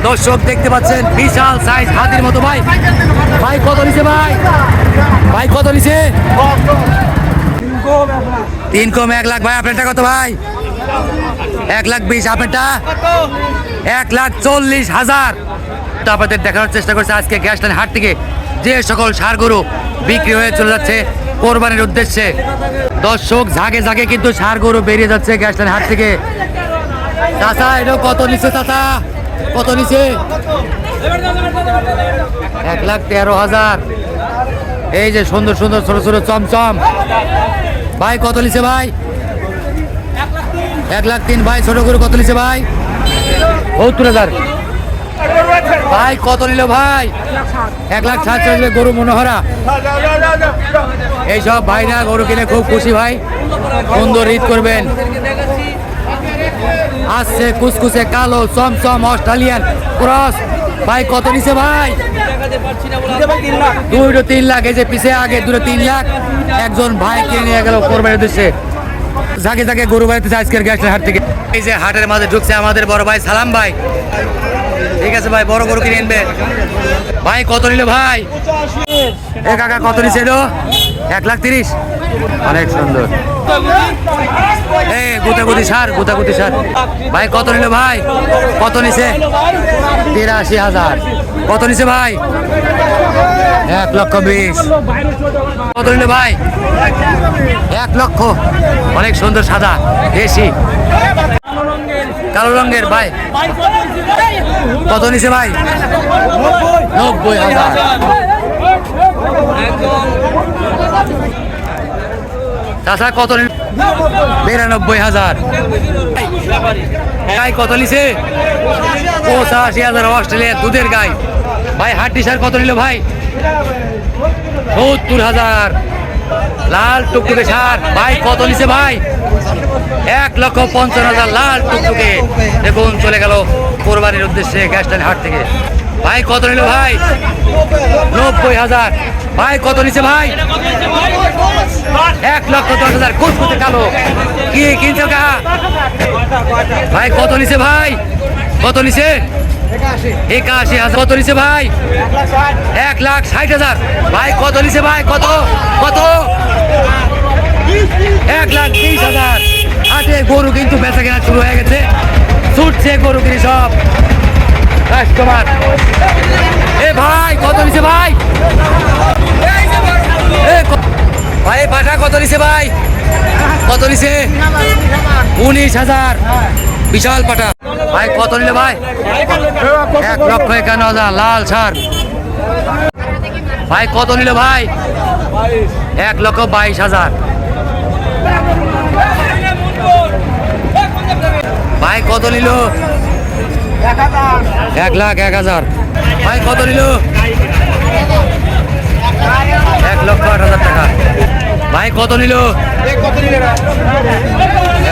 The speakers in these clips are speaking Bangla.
দর্শক দেখতে পাচ্ছেন বিশাল সাইজ হাতির মতো ভাই। ভাই কত নিছে ভাই? ভাই কত নিছে? 3 কম 1 লাখ। ভাই আপনারটা কত ভাই? 1,20,000। আপনারটা 1,40,000। আপনাদের দেখানোর চেষ্টা করছে আজকে গ্যাসলাইন হাট থেকে যে সকল ষাঁড় গরু বিক্রি হয়ে চলে যাচ্ছে কোরবানির উদ্দেশ্যে। দর্শক ঝাঁকে ঝাঁকে কিন্তু ষাঁড় গরু বেরিয়ে যাচ্ছে গ্যাসলাইন হাট থেকে। চাচা এটা কত নিছে? চাচা কত নিছে? 1,13,000। এই যে সুন্দর সুন্দর ছোট ছোট চমচম ভাই কত নিছে ভাই? 1,03,000। ভাই ছোট গরু কত নিছে ভাই? 70,000। ভাই কত নিল ভাই? 1,60,000 গরু মনোহরা। এইসব ভাইরা গরু কিনে খুব খুশি ভাই, সুন্দর ঈদ করবেন। আসছে কুচকুচে কালো চমচম অস্ট্রেলিয়ান ক্রস। ভাই কত নিছে ভাই? 2-3 লাখ। এই যে পিছে আগে 2-3 লাখ একজন ভাই কিনে নিয়ে গেল কোরবানির উদ্দেশ্যে। ঝাঁকে ঝাঁকে গরু বাড়িতে আজকের গ্যাসলাইন হাট থেকে। এই যে হাটের মাঝে ঢুকছে আমাদের বড় ভাই সালাম ভাই। ঠিক আছে ভাই, বড় গরু কিনে আনবে। ভাই কত নিল ভাই? এ কাকা কত নিছে? 1,30,000। অনেক সুন্দর। এই গুতাগুতি সার, গুতাগুতি সার। ভাই কত নিল ভাই? কত নিছে? 83,000। কত নিছে ভাই? 1,20,000। কত নিল ভাই? 1 লক্ষ। অনেক সুন্দর সাদা দেশি কালো রঙের। ভাই কত নিছে ভাই? 90,000। চাচা কত নিল? 92,000। গাই কত নিছে? 85,000 অস্ট্রেলিয়ার দুধের গাই। ভাই হাড্ডি সার কত নিল ভাই? 70,000। লাল টুকটুকে সার ভাই কত নিছে ভাই? 1,55,000 লাল টুকটুকে। দেখুন চলে গেল কোরবানির উদ্দেশ্যে গ্যাসলাইন হাট থেকে। ভাই কত নিল ভাই? 90,000। ভাই কত নিছে ভাই? 1,10,000 কুচকুচে কালো। কি কিনছো কা? ভাই কত নিছে ভাই? কত নিছে? 81,000। কত নিছে ভাই? 1,60,000। ভাই কত নিছে ভাই? কত কত? 1,20,000। হাটে গরু কিন্তু বেচা কেনা শুরু হয়ে গেছে, ছুটছে গরু কিনে সব কাস্টমার। এ ভাই কত নিছে ভাই? ভাই পাঠা কত নিছে ভাই? কত নিছে? 19,000। বিশাল পাঠা। ভাই কত নিল ভাই? 1,51,000 লাল সার। ভাই কত নিল ভাই? 1,22,000। ভাই কত নিল? 1,01,000। ভাই কত নিল? 1,08,000 টাকা। ভাই কত নিল?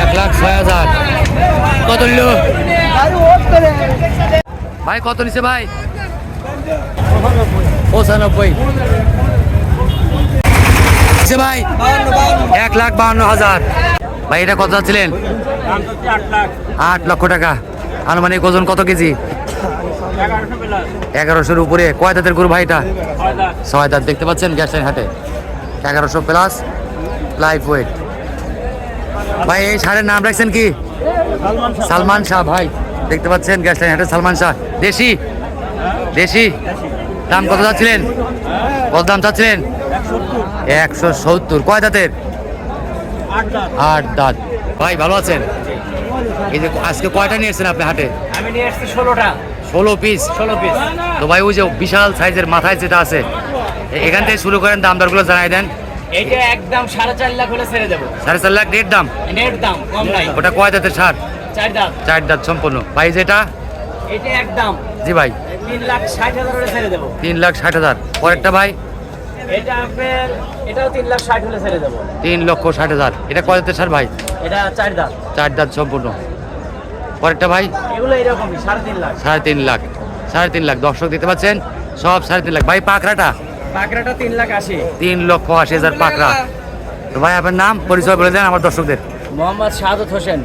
1,06,000। কত নিল? ভাই কত নিছে ভাই? 95,000। ভাই 1,52,000। ভাই এটা কত যাচ্ছিলেন? 8 লক্ষ টাকা। আনুমানিক ওজন কত কেজি? 1100-র উপরে। কয় দাঁতের গরু ভাই এটা? 6 দাঁত। দেখতে পাচ্ছেন গ্যাসলাইন হাটে 1100 প্লাস লাইফ ওয়েট। ভাই এই ষাঁড়ের নাম রাখছেন কি? সালমান শাহ। ভাই দেখতে পাচ্ছেন গ্যাসলাইন হাটে সালমান শাহ। দেশি দেশি। দাম কত যাচ্ছিলেন? কত দাম চাচ্ছিলেন? 170। কয় দাঁতের? 8 দাঁত। ভাই ভালো আছেন? এই যে আজকে কয়টা নিয়ে এসেছেন আপনি হাটে? আমি নিয়ে এসেছি 16টা। 16 পিস। 16 পিস। তো ভাই ওই যে বিশাল সাইজের মাথায় যেটা আছে এখান থেকে শুরু করেন, দাম দরগুলো জানাই দেন। এইটা একদম 4.5 লাখ হলে ছেড়ে দেবো। 4.5 লাখ নেট দাম? নেট দাম কম নাই। ওটা কয় দাঁতের সার? 4 দাঁত। 4 দাঁত সম্পূর্ণ। ভাই যেটা? এটা একদম জি ভাই 3,60,000 হলে ছেড়ে দেবো। 3,60,000। পরেরটা ভাই? এটা আপনার এটাও 3,60,000 হলে ছেড়ে দেবো। 3,60,000। এটা কয় দাঁতের সার ভাই? এটা 4 দাঁত। 4 দাঁত সম্পূর্ণ। পরেরটা ভাই? এগুলো এরকমই 3.5 লাখ। 3.5 লাখ। 3.5 লাখ। দর্শক দেখতে পাচ্ছেন সব 3.5 লাখ। ভাই পাকড়াটা? পাকড়াটা 3,80,000। 3,80,000 পাকড়া। তো ভাই আপনার নাম পরিচয় বলে দেন আমার দর্শকদের। মোহাম্মদ শাহাদত হোসেন।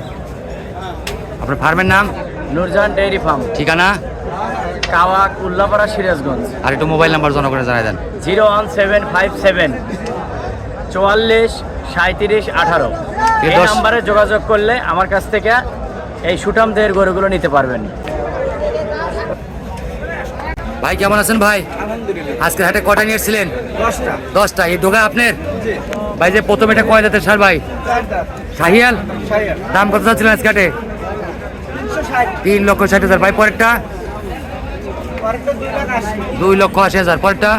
আপনার ফার্মের নাম? Nurjahan dairy farm. ঠিকানা? কাওয়াক উল্লাপাড়া সিরাজগঞ্জ। আর একটু মোবাইল নাম্বার জনগণে জানাই দেন। 01757 44 37 18। এই নাম্বারে যোগাযোগ করলে আমার কাছ থেকে এই সুঠামদের গরুগুলো নিতে পারবেন। ভাই কেমন আছেন ভাই? আজকে হাটে কটা নিয়ে এসেছিলেন? 10টা। এই ডোগা আপনার? ভাই যে প্রথম এটা কয় জাতের সার ভাই? শাহিয়াল। দাম কত চাচ্ছিলেন আজকে হাটে? 3,60,000। ভাই পরেরটা 2,80,000। পরেরটা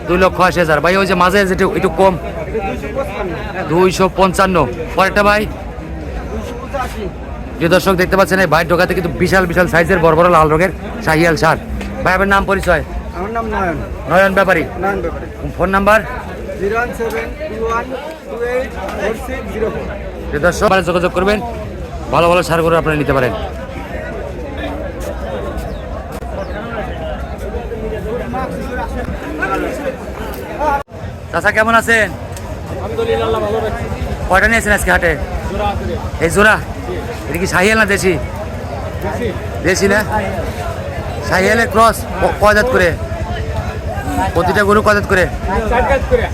2,80,000। ভাই ওই যে মাঝে যেটা একটু কম 255। পরেরটা ভাই যে দর্শক দেখতে পাচ্ছেন এই ভাই ডোকাতে কিন্তু বিশাল বিশাল সাইজের বড় বড় লাল রঙের শাহিয়াল সার। ভাই আপনার নাম পরিচয়? আমার নাম নয়ন। নয়ন ব্যাপারী। Phone number 01721284604। যে দর্শক যোগাযোগ করবেন, ভালো ভালো সারগুলো আপনারা নিতে পারেন। চাচা কেমন আছেন? কয়টা নিয়েছেন আজকে হাটে? এই জোড়া? এটা কি শাহিয়াল না দেশি? দেশি না? শাহিয়ালের ক্রস। কয় দাঁত করে? প্রতিটা গরু কয় দাঁত করে?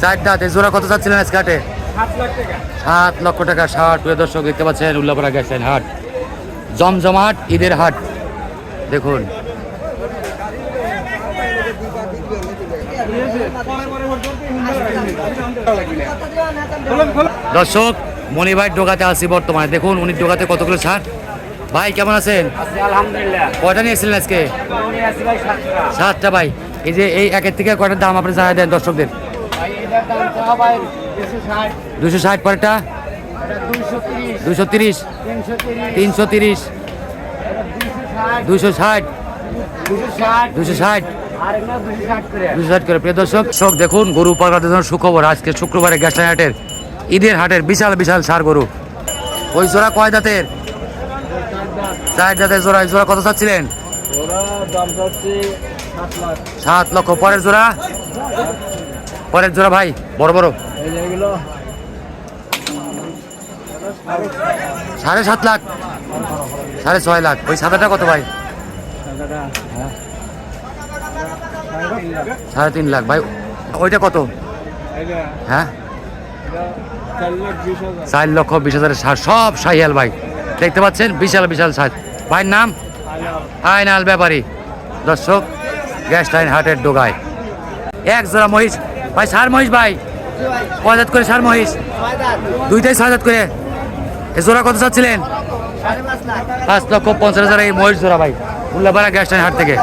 4 দাঁত। এই জোড়া কত চাচ্ছিলেন আজকে হাটে? 7 লক্ষ টাকা। 60। প্রিয় দর্শক দেখতে পাচ্ছেন উল্লাপাড়া গেছেন হাট, জমজমাট ঈদের হাট। দেখুন দর্শক, মনি ভাই ডোকাতে আছি বর্তমানে। দেখুন উনি ডোকাতে কতগুলো ছাড়। ভাই কেমন আছেন? আলহামদুলিল্লাহ। কয়টা নিয়েছিলেন আজকে? উনি আছে ভাই 7টা। 7টা। ভাই এই যে এই একের থেকে কয়টার দাম আপনি জানাই দেন দর্শকদের? ভাই এটার দাম চাওয়া ভাই 260, 260। পরেরটা এটা 230, 230, 330, 330, এটা 260, 260, 260, আর এগুলো 260 করে। 260 করে। প্রিয় দর্শক দেখুন গরু পালনের জন্য সুখবর। আজকে শুক্রবারে গ্যাসটাইন হাটের ঈদের হাটের বিশাল বিশাল সার গরু। ওই জোড়া কয় দাঁতের? 4 দাঁতের জোড়া। এই জোড়া কত চাচ্ছিলেন? ওরা দাম যাচ্ছে 7 লাখ। 7 লক্ষ। পরের জোড়া? পরের জোড়া ভাই বড় বড় এই যে এগুলো 7.5 লাখ, 6.5 লাখ। ওই সাদাটা কত ভাই? 3.5 লাখ। ভাই ওইটা কত? হ্যাঁ 4,20,000 সার। সব শাহিয়াল ভাই দেখতে পাচ্ছেন, বিশাল বিশাল সার। ভাইয়ের নাম? আয়নাল ব্যাপারী। দর্শক গ্যাসটাইন হাটের ডোগায় এক জোড়া মহিষ। ভাই সার মহিষ ভাই কয় দাঁত করে সার মহিষ? 2টাই 6 দাঁত করে। এ জোড়া কত চাচ্ছিলেন? 5,50,000। এই মহিষ জোড়া ভাই উল্লাপাড়া গ্যাসটাইন হাট থেকে।